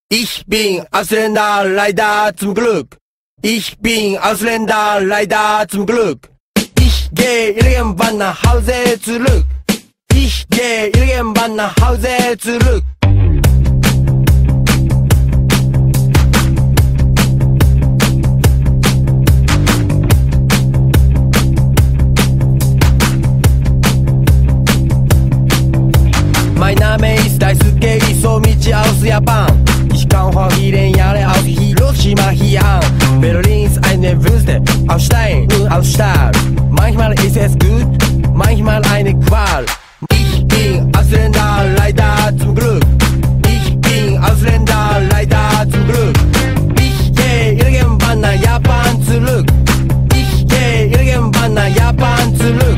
Ich bin Ausländer, leider zum Glück. Ich bin Ausländer, leider zum Glück. Ich geh irgendwann nach Hause zurück. Ich geh irgendwann nach Hause zurück. Mein Name ist Daisuke Isomichi aus Japan. Ich komme vor vielen Jahren aus Hiroshima hier an. Berlin ist eine Wüste aus Stein und aus Stahl. Manchmal ist es gut, manchmal eine Qual. Ich bin Ausländer, leider zum Glück. Ich bin Ausländer, leider zum Glück. Ich geh irgendwann nach Japan zurück. Ich geh irgendwann nach Japan zurück.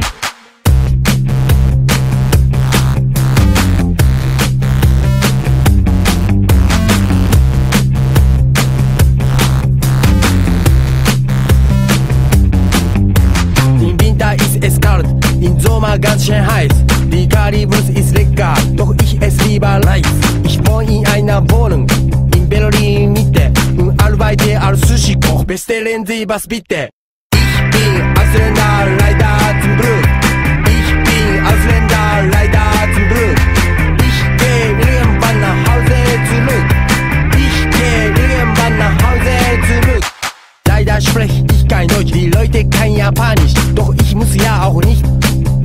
Es kalt, im Sommer ganz schön heiß. Die Currywurst ist lecker, doch ich esse lieber Reis. Ich wohne in einer Wohnung in Berlin Mitte und arbeite als Sushi-Koch. Bestellen Sie was bitte. Ich bin Ausländer, leider zum Glück. Ich bin Ausländer, leider zum Glück. Ich geh irgendwann nach Hause zurück. Ich geh irgendwann nach Hause zurück. Leider spreche ich kein Deutsch, die Leute kein Japanisch. Doch ich muss ja auch nicht,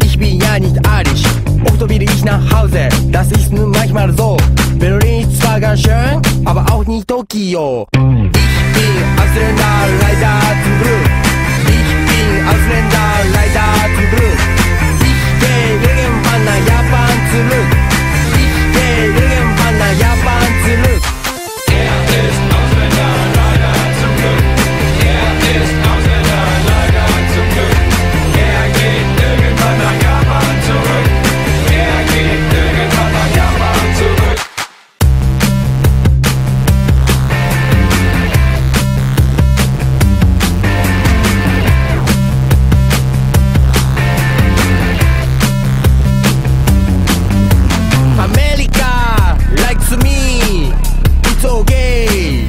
ich bin ja nicht arisch. Oft will ich nach Hause, das ist nun manchmal so. Berlin ist zwar ganz schön, aber auch nicht Tokio. Ich bin Ausländer, leider zum Glück. Ich bin Ausländer, leider zum Glück. Ich geh irgendwann nach Japan zurück. Ich geh irgendwann nach Japan zurück. Er ist Ausländer, leider zum Glück. Er ist Ausländer, leider zum Glück. Er geht irgendwann nach Japan zurück. Er geht irgendwann nach Japan zurück. America likes me, it's okay.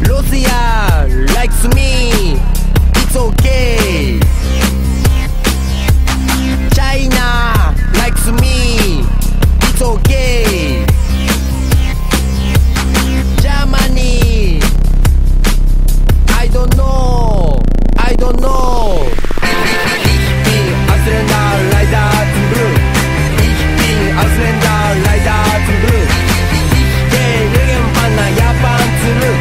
Russia likes me, it's okay. China likes me, it's okay. Germany, I don't know, I don't know. Ich bin Ausländer, leider zum Glück. Ich bin Ausländer, leider zum Glück. Ich geh irgendwann nach Japan zurück.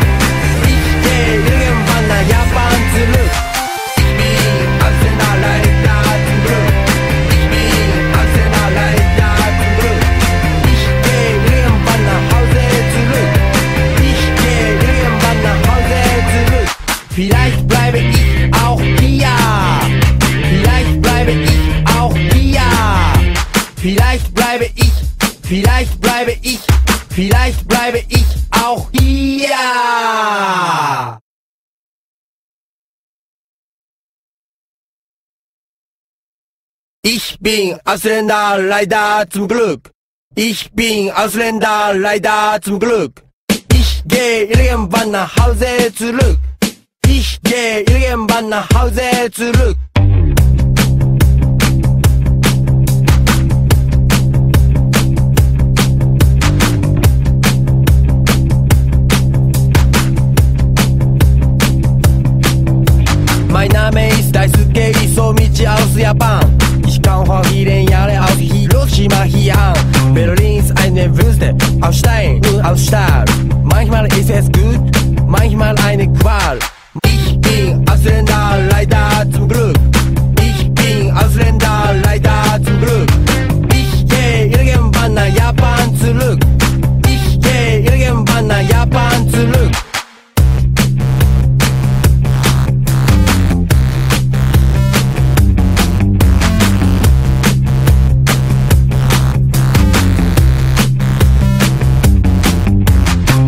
Ich geh irgendwann nach Japan zurück. Ich bin Ausländer, leider zum Glück. Ich bin Ausländer, leider zum Glück. Ich geh irgendwann nach Hause zurück. Ich geh irgendwann nach Hause zurück. Vielleicht bleibe ich auch hier. Vielleicht bleibe ich auch hier. Vielleicht bleibe ich, vielleicht bleibe ich, vielleicht bleibe ich auch hier. Ich bin Ausländer, leider zum Glück. Ich bin Ausländer, leider zum Glück. Ich geh irgendwann nach Hause zurück. Ich geh irgendwann nach Hause zurück. Mein Name ist Daisuke Isomichi aus Japan. Ich komme vor vielen Jahren aus Hiroshima hier an. Berlin ist eine Wüste aus Stein und aus Stahl. Manchmal ist es gut, manchmal eine Qual. Ich bin Ausländer, leider zum Glück. Ich bin Ausländer, leider zum Glück. Ich geh irgendwann nach Japan zurück. Ich geh irgendwann nach Japan zurück.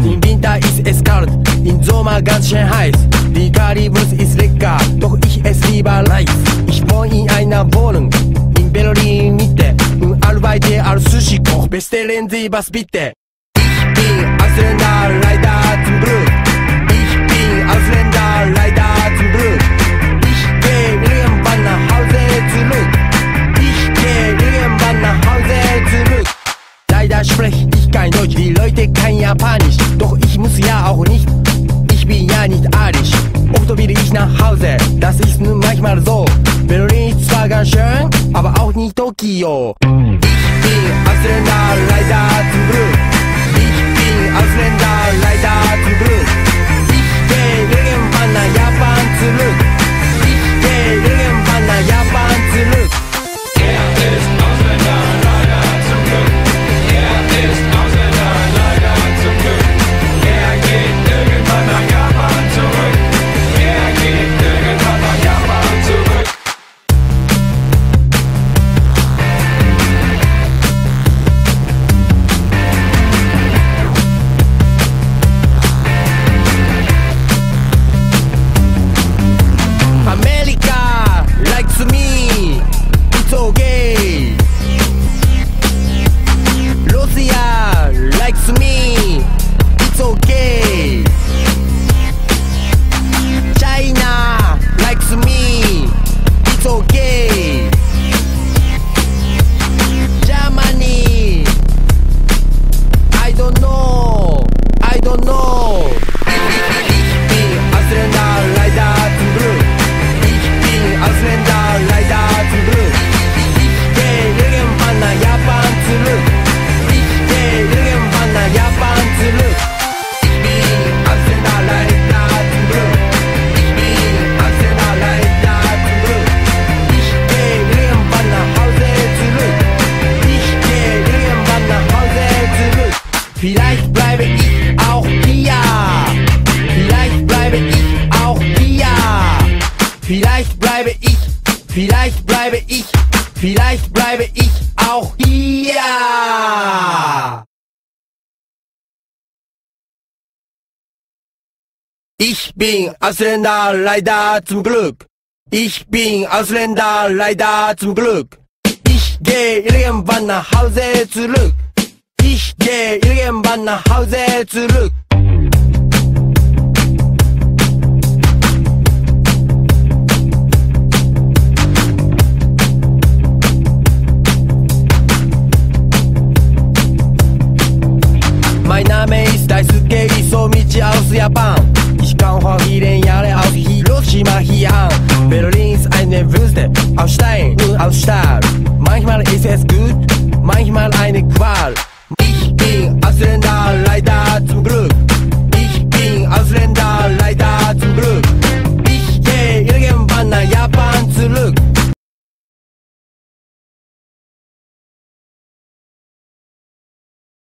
Im Winter ist es kalt, im Sommer ganz schön heiß. Die Currywurst ist lecker, doch ich esse lieber Reis. Ich wohne in einer Wohnung in Berlin Mitte und arbeite als Sushi-Koch. Bestellen Sie was bitte. Ich Tokio. Ich bin Ausländer, leider zum Glück. Ich bin Ausländer, leider zum Glück. Ich geh irgendwann nach Japan zurück. Ich geh irgendwann nach Japan zurück. Er ist Ausländer, leider zum Glück. Er ist Ausländer, leider zum Glück. Er geht irgendwann nach Japan zurück. Er geht irgendwann nach Japan zurück. America likes me, it's okay. Russia likes me, it's okay. China likes me, it's okay. Germany, I don't know, I don't know. Ich bin Ausländer, leider zum Glück. Ich bin Ausländer, leider zum Glück. Ich geh irgendwann nach Japan zurück. Ich geh irgendwann nach Japan zurück. Ich bin Ausländer, leider zum Glück. Ich bin Ausländer, leider zum Glück. Ich geh irgendwann nach Hause zurück. Ich geh irgendwann nach Hause zurück. Vielleicht bleibe ich auch hier. Vielleicht bleibe ich auch hier. Vielleicht bleibe ich, vielleicht bleibe ich, vielleicht bleibe ich auch hier. Ich bin Ausländer, leider zum Glück. Ich bin Ausländer, leider zum Glück. Ich geh irgendwann nach Hause zurück. Ich geh irgendwann nach Hause zurück. Mein Name ist Daisuke Isomichi aus Japan. Ich kann vor vielen Jahren aus Hiroshima hier an. Berlin ist eine Wüste aus Stein und aus Stahl. Manchmal ist es gut, manchmal eine Qual. Ich bin Ausländer, leider zum Glück. Ich bin Ausländer, leider zum Glück. Ich geh irgendwann nach Japan zurück.